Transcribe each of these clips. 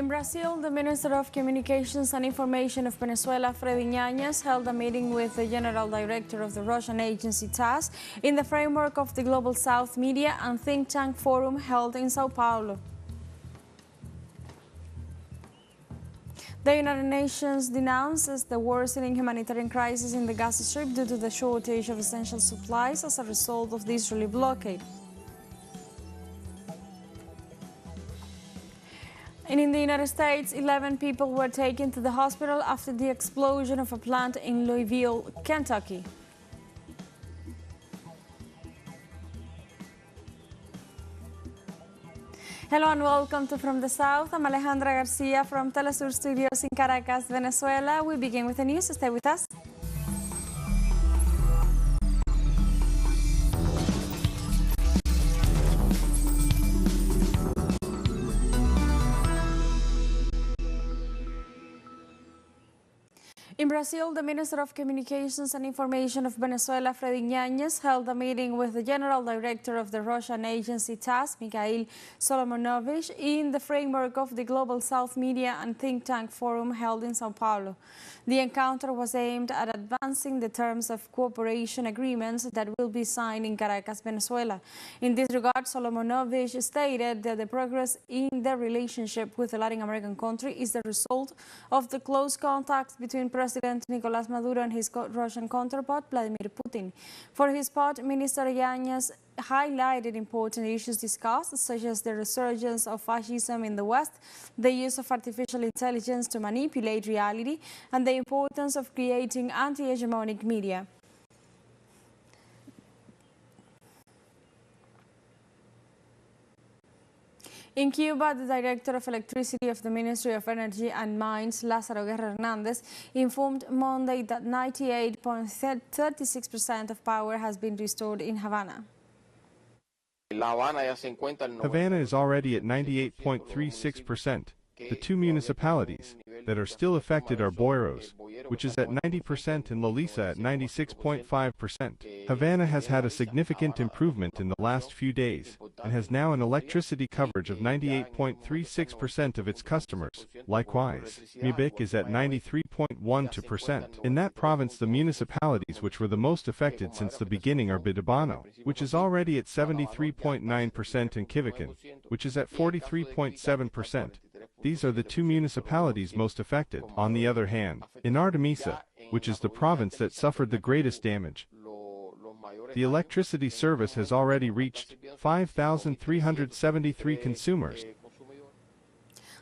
In Brazil, the Minister of Communications and Information of Venezuela, Freddy Ñañez, held a meeting with the General Director of the Russian agency Tass in the framework of the Global South Media and Think Tank Forum held in Sao Paulo. The United Nations denounces the worsening humanitarian crisis in the Gaza Strip due to the shortage of essential supplies as a result of the Israeli blockade. And in the United States, 11 people were taken to the hospital after the explosion of a plant in Louisville, Kentucky. Hello and welcome to From the South. I'm Alejandra Garcia from TeleSUR Studios in Caracas, Venezuela. We begin with the news. Stay with us. In Brazil, the Minister of Communications and Information of Venezuela, Freddy Ñañez, held a meeting with the General Director of the Russian agency Tass, Mikhail Solomonovich, in the framework of the Global South Media and Think Tank Forum held in Sao Paulo. The encounter was aimed at advancing the terms of cooperation agreements that will be signed in Caracas, Venezuela. In this regard, Solomonovich stated that the progress in the relationship with the Latin American country is the result of the close contacts between President Nicolás Maduro and his Russian counterpart, Vladimir Putin. For his part, Minister Ñañez highlighted important issues discussed, such as the resurgence of fascism in the West, the use of artificial intelligence to manipulate reality, and the importance of creating anti-hegemonic media. In Cuba, the Director of Electricity of the Ministry of Energy and Mines, Lázaro Guerra Hernández, informed Monday that 98.36% of power has been restored in Havana. Havana is already at 98.36%. The two municipalities that are still affected are Boyeros, which is at 90%, and Lolisa at 96.5%. Havana has had a significant improvement in the last few days and has now an electricity coverage of 98.36% of its customers. Likewise, Mubic is at 93.12%. In that province, the municipalities which were the most affected since the beginning are Bitabano, which is already at 73.9%, and Kivican, which is at 43.7%. These are the two municipalities most affected. On the other hand, in Artemisa, which is the province that suffered the greatest damage, the electricity service has already reached 5,373 consumers.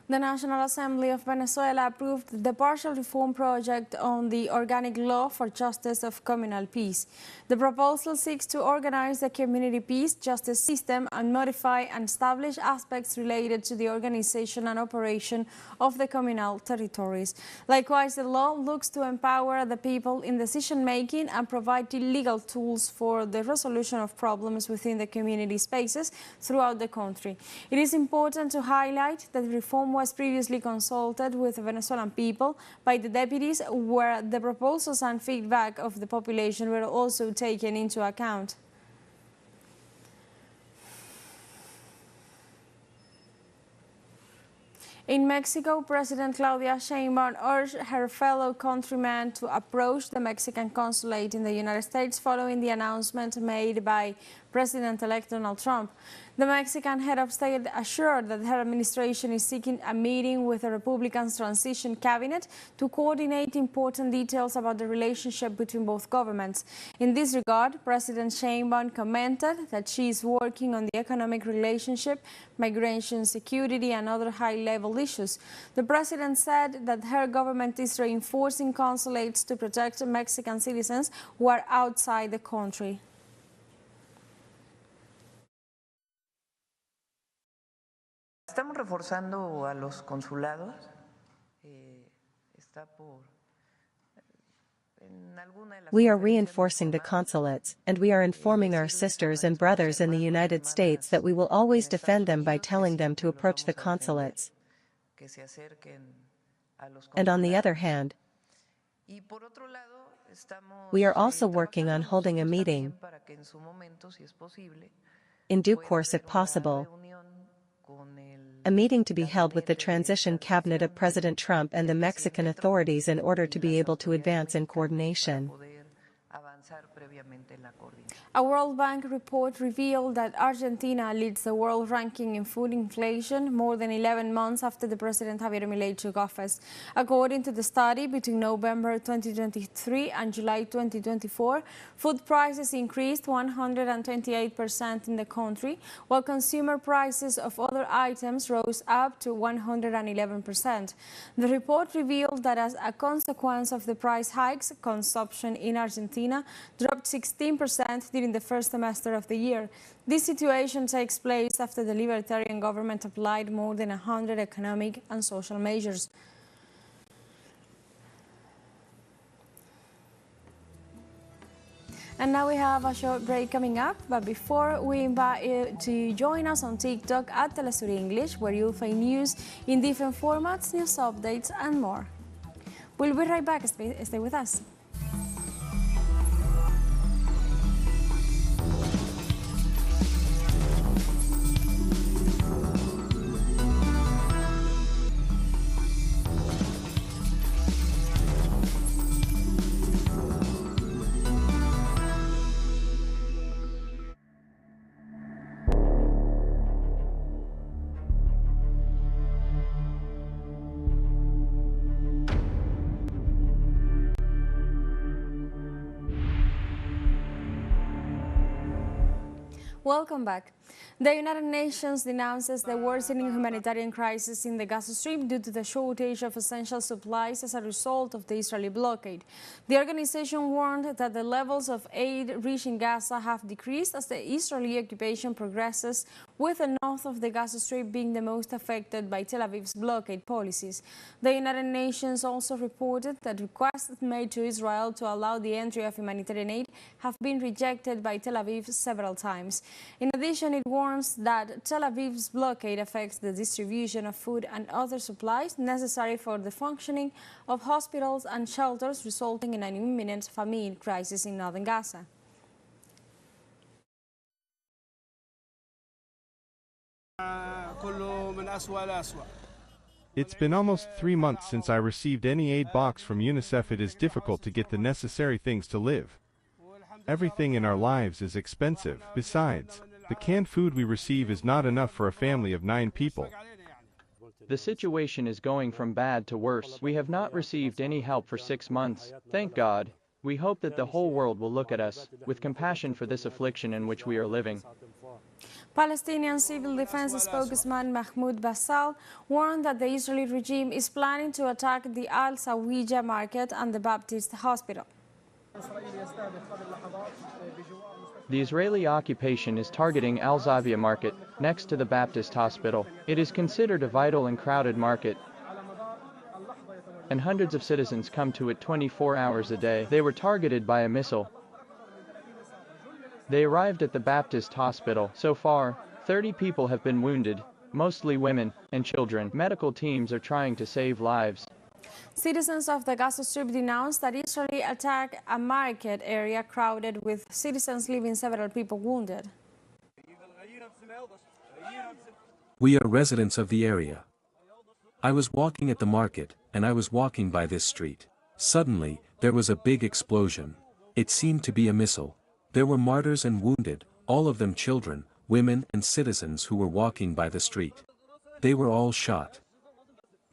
The National Assembly of Venezuela approved the partial reform project on the Organic Law for Justice of Communal Peace. The proposal seeks to organize the community peace justice system and modify and establish aspects related to the organization and operation of the communal territories. Likewise, the law looks to empower the people in decision-making and provide legal tools for the resolution of problems within the community spaces throughout the country. It is important to highlight that the reform was previously consulted with the Venezuelan people by the deputies, where the proposals and feedback of the population were also taken into account. In Mexico, President Claudia Sheinbaum urged her fellow countrymen to approach the Mexican consulate in the United States following the announcement made by President-elect Donald Trump. The Mexican head of state assured that her administration is seeking a meeting with the Republican transition cabinet to coordinate important details about the relationship between both governments. In this regard, President Sheinbaum commented that she is working on the economic relationship, migration, security, and other high-level issues. The president said that her government is reinforcing consulates to protect Mexican citizens who are outside the country. Estamos reforzando a los consulados. We are reinforcing the consulates, and we are informing our sisters and brothers in the United States that we will always defend them by telling them to approach the consulates. And on the other hand, we are also working on holding a meeting in due course if possible A meeting to be held with the transition cabinet of President Trump and the Mexican authorities in order to be able to advance in coordination. A World Bank report revealed that Argentina leads the world ranking in food inflation more than 11 months after the President Javier Milei took office. According to the study, between November 2023 and July 2024, food prices increased 128% in the country, while consumer prices of other items rose up to 111%. The report revealed that as a consequence of the price hikes, consumption in Argentina dropped 16% during the first semester of the year. This situation takes place after the libertarian government applied more than 100 economic and social measures. And now we have a short break coming up, but before we invite you to join us on TikTok at TeleSUR English, where you'll find news in different formats, news updates and more. We'll be right back. Stay with us. Welcome back. The United Nations denounces the worsening humanitarian crisis in the Gaza Strip due to the shortage of essential supplies as a result of the Israeli blockade. The organization warned that the levels of aid reaching Gaza have decreased as the Israeli occupation progresses, with the north of the Gaza Strip being the most affected by Tel Aviv's blockade policies. The United Nations also reported that requests made to Israel to allow the entry of humanitarian aid have been rejected by Tel Aviv several times. In addition, it warns that Tel Aviv's blockade affects the distribution of food and other supplies necessary for the functioning of hospitals and shelters, resulting in an imminent famine crisis in northern Gaza. It's been almost 3 months since I received any aid box from UNICEF. It is difficult to get the necessary things to live. Everything in our lives is expensive. Besides, the canned food we receive is not enough for a family of 9 people. The situation is going from bad to worse. We have not received any help for 6 months. Thank God. We hope that the whole world will look at us with compassion for this affliction in which we are living. Palestinian civil defense spokesman Mahmoud Bassal warned that the Israeli regime is planning to attack the Al Sawija market and the Baptist hospital. The Israeli occupation is targeting Al Zawiya market, next to the Baptist hospital. It is considered a vital and crowded market, and hundreds of citizens come to it 24 hours a day. They were targeted by a missile. They arrived at the Baptist hospital. So far, 30 people have been wounded, mostly women and children. Medical teams are trying to save lives. Citizens of the Gaza Strip denounced that Israeli attacked a market area crowded with citizens, leaving several people wounded. We are residents of the area. I was walking at the market, and I was walking by this street. Suddenly, there was a big explosion. It seemed to be a missile. There were martyrs and wounded, all of them children, women and citizens who were walking by the street. They were all shot.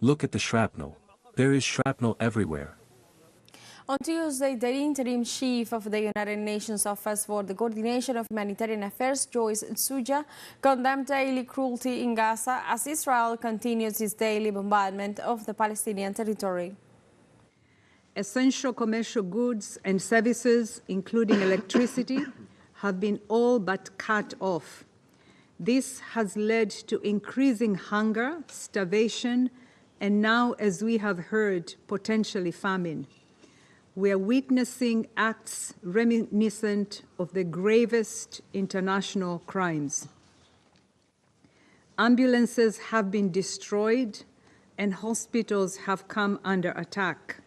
Look at the shrapnel. There is shrapnel everywhere. On Tuesday, the interim chief of the United Nations Office for the Coordination of Humanitarian Affairs, Joyce Tsuja, condemned daily cruelty in Gaza as Israel continues its daily bombardment of the Palestinian territory. Essential commercial goods and services, including electricity, have been all but cut off. This has led to increasing hunger, starvation, and now, as we have heard, potentially famine. We are witnessing acts reminiscent of the gravest international crimes. Ambulances have been destroyed and hospitals have come under attack.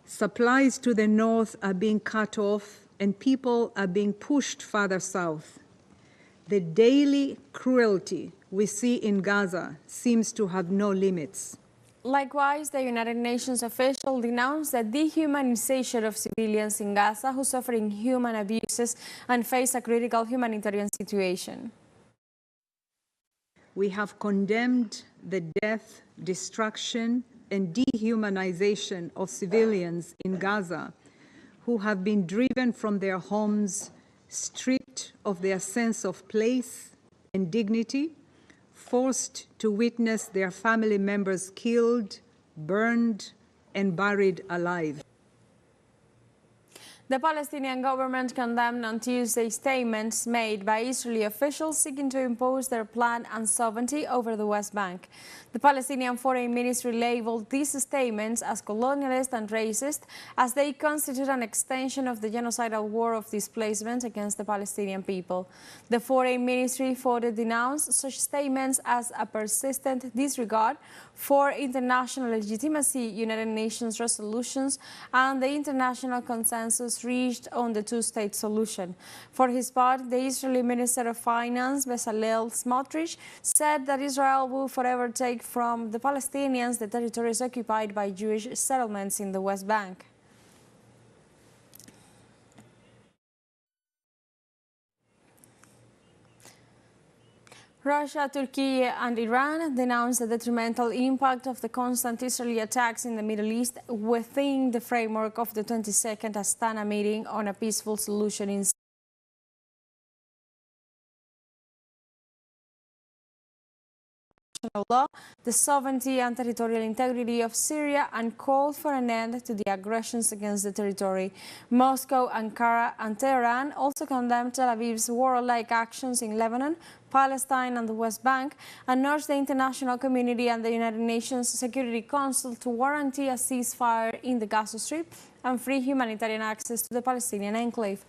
Supplies to the north are being cut off and people are being pushed farther south. The daily cruelty we see in Gaza seems to have no limits. Likewise, the United Nations official denounced the dehumanization of civilians in Gaza who suffer inhuman abuses and face a critical humanitarian situation. We have condemned the death, destruction, and dehumanization of civilians in Gaza who have been driven from their homes, stripped of their sense of place and dignity, forced to witness their family members killed, burned, and buried alive. The Palestinian government condemned on Tuesday statements made by Israeli officials seeking to impose their plan and sovereignty over the West Bank. The Palestinian Foreign Ministry labeled these statements as colonialist and racist, as they constitute an extension of the genocidal war of displacement against the Palestinian people. The Foreign Ministry further denounced such statements as a persistent disregard for international legitimacy, United Nations resolutions, and the international consensus reached on the two-state solution. For his part, the Israeli Minister of Finance, Bezalel Smotrich, said that Israel will forever take from the Palestinians the territories occupied by Jewish settlements in the West Bank. Russia, Turkey and Iran denounced the detrimental impact of the constant Israeli attacks in the Middle East within the framework of the 22nd Astana meeting on a peaceful solution in law, the sovereignty and territorial integrity of Syria, and called for an end to the aggressions against the territory. Moscow, Ankara and Tehran also condemned Tel Aviv's warlike actions in Lebanon, Palestine and the West Bank, and urged the international community and the United Nations Security Council to guarantee a ceasefire in the Gaza Strip and free humanitarian access to the Palestinian enclave.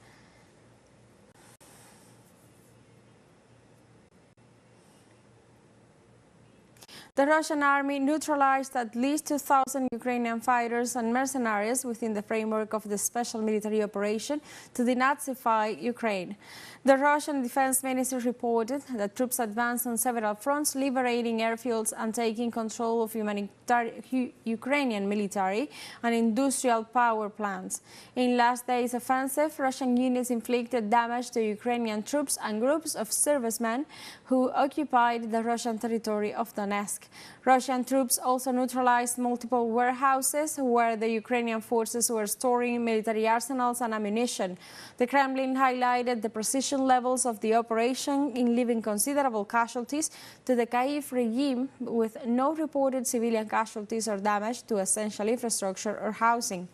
The Russian army neutralized at least 2,000 Ukrainian fighters and mercenaries within the framework of the special military operation to denazify Ukraine. The Russian Defense Ministry reported that troops advanced on several fronts, liberating airfields and taking control of Ukrainian military and industrial power plants. In last day's offensive, Russian units inflicted damage to Ukrainian troops and groups of servicemen who occupied the Russian territory of Donetsk. Russian troops also neutralized multiple warehouses where the Ukrainian forces were storing military arsenals and ammunition. The Kremlin highlighted the precision levels of the operation in leaving considerable casualties to the Kyiv regime, with no reported civilian casualties or damage to essential infrastructure or housing.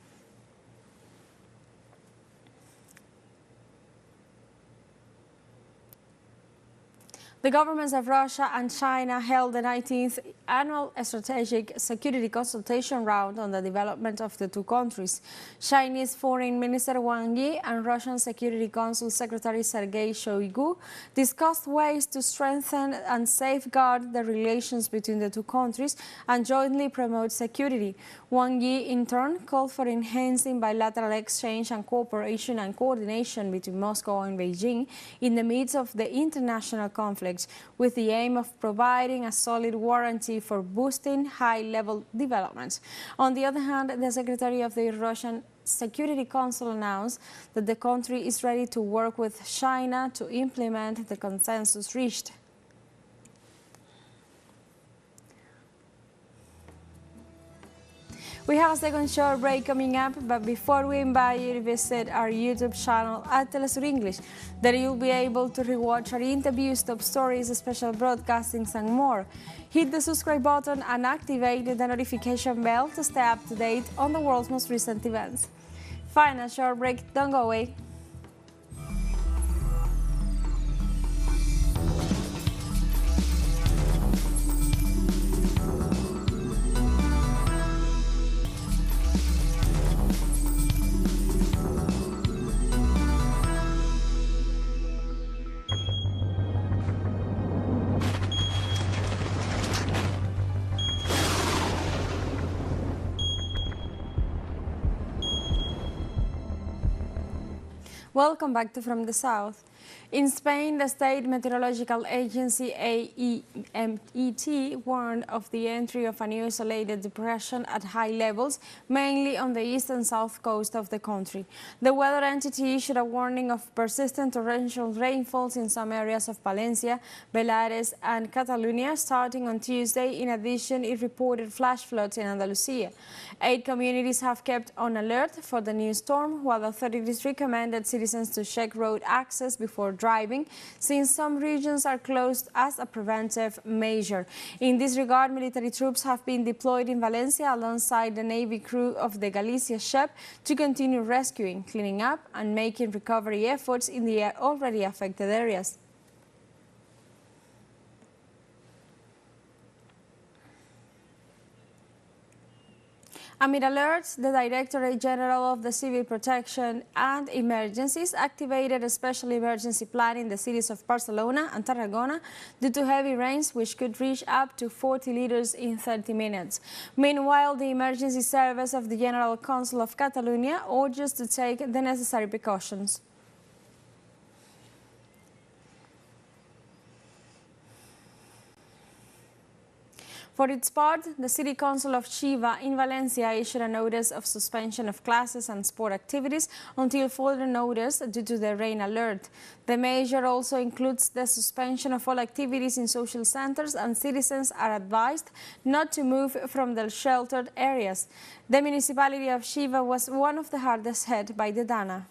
The governments of Russia and China held the 19th annual strategic security consultation round on the development of the two countries. Chinese Foreign Minister Wang Yi and Russian Security Council Secretary Sergei Shoigu discussed ways to strengthen and safeguard the relations between the two countries and jointly promote security. Wang Yi, in turn, called for enhancing bilateral exchange and cooperation and coordination between Moscow and Beijing in the midst of the international conflict, with the aim of providing a solid warranty for boosting high-level developments. On the other hand, the Secretary of the Russian Security Council announced that the country is ready to work with China to implement the consensus reached. We have a second short break coming up, but before we invite you to visit our YouTube channel at TeleSUR English, there you'll be able to rewatch our interviews, top stories, special broadcastings and more. Hit the subscribe button and activate the notification bell to stay up to date on the world's most recent events. Final short break, don't go away. Welcome back to From the South. In Spain, the state meteorological agency AEMET warned of the entry of a new isolated depression at high levels, mainly on the east and south coast of the country. The weather entity issued a warning of persistent torrential rainfalls in some areas of Valencia, Baleares and Catalonia starting on Tuesday. In addition, it reported flash floods in Andalusia. 8 communities have kept on alert for the new storm, while authorities recommended citizens to check road access before driving, since some regions are closed as a preventive measure. In this regard, military troops have been deployed in Valencia alongside the Navy crew of the Galicia ship to continue rescuing, cleaning up and making recovery efforts in the already affected areas. Amid alerts, the Directorate General of the Civil Protection and Emergencies activated a special emergency plan in the cities of Barcelona and Tarragona due to heavy rains, which could reach up to 40 liters in 30 minutes. Meanwhile, the Emergency Service of the General Council of Catalonia urges to take the necessary precautions. For its part, the City Council of Xiva in Valencia issued a notice of suspension of classes and sport activities until further notice due to the rain alert. The measure also includes the suspension of all activities in social centers, and citizens are advised not to move from the sheltered areas. The municipality of Xiva was one of the hardest hit by the Dana.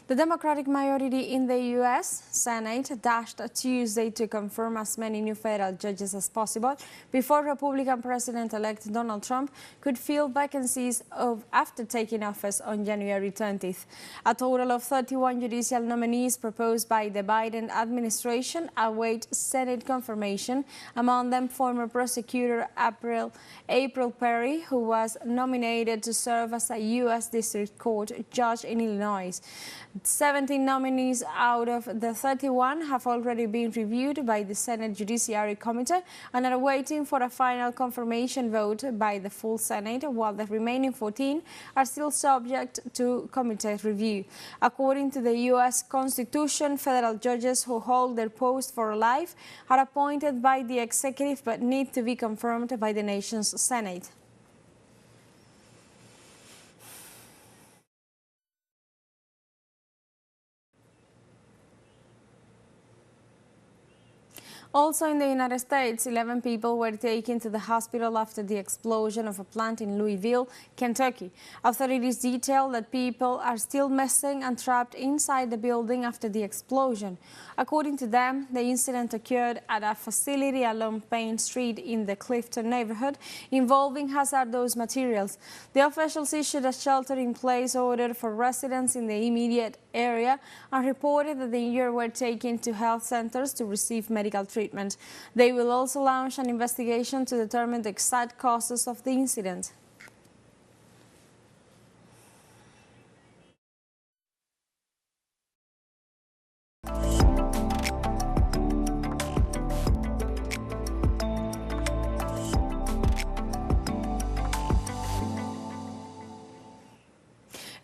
The Democratic majority in the U.S. Senate dashed Tuesday to confirm as many new federal judges as possible before Republican President-elect Donald Trump could fill vacancies after taking office on January 20th. A total of 31 judicial nominees proposed by the Biden administration await Senate confirmation, among them former prosecutor April Perry, who was nominated to serve as a U.S. District Court judge in Illinois. 17 nominees out of the 31 have already been reviewed by the Senate Judiciary Committee and are waiting for a final confirmation vote by the full Senate, while the remaining 14 are still subject to committee review. According to the U.S. Constitution, federal judges who hold their post for life are appointed by the executive but need to be confirmed by the nation's Senate. Also in the United States, 11 people were taken to the hospital after the explosion of a plant in Louisville, Kentucky. Authorities detail that people are still missing and trapped inside the building after the explosion. According to them, the incident occurred at a facility along Payne Street in the Clifton neighborhood, involving hazardous materials. The officials issued a shelter-in-place order for residents in the immediate area and reported that the injured were taken to health centers to receive medical treatment. They will also launch an investigation to determine the exact causes of the incident.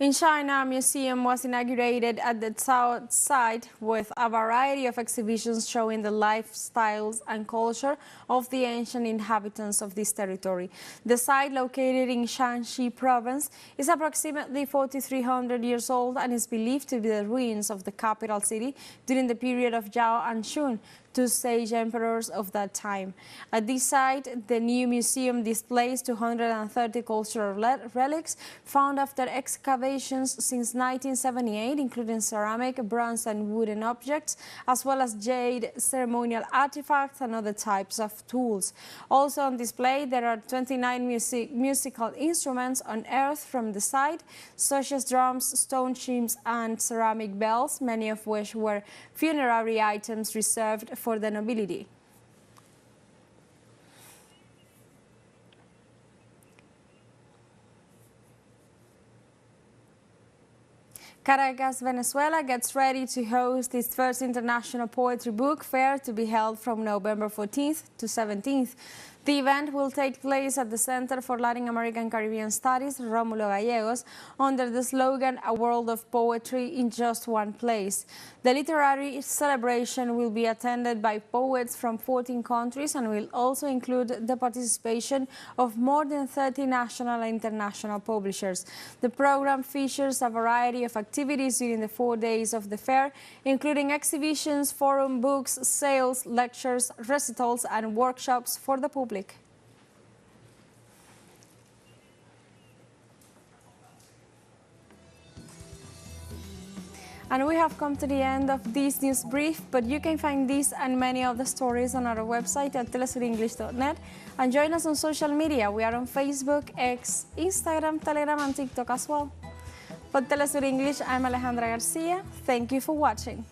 In China, a museum was inaugurated at the south side with a variety of exhibitions showing the lifestyles and culture of the ancient inhabitants of this territory. The site, located in Shanxi province, is approximately 4,300 years old and is believed to be the ruins of the capital city during the period of Zhao and Shun, two sage emperors of that time. At this site, the new museum displays 230 cultural relics found after excavations since 1978, including ceramic, bronze and wooden objects, as well as jade, ceremonial artifacts and other types of tools. Also on display, there are 29 musical instruments unearthed from the site, such as drums, stone chimes and ceramic bells, many of which were funerary items reserved for the nobility. Caracas, Venezuela gets ready to host its first International Poetry Book Fair, to be held from November 14th to 17th. The event will take place at the Center for Latin American Caribbean Studies, Rómulo Gallegos, under the slogan, "A World of Poetry in Just One Place." The literary celebration will be attended by poets from 14 countries and will also include the participation of more than 30 national and international publishers. The program features a variety of activities during the 4 days of the fair, including exhibitions, forum, books, sales, lectures, recitals, and workshops for the public. And we have come to the end of this news brief, but you can find this and many of the stories on our website at telesurenglish.net, and join us on social media. We are on Facebook, X, Instagram, Telegram, and TikTok as well. For TeleSUR English, I'm Alejandra Garcia. Thank you for watching.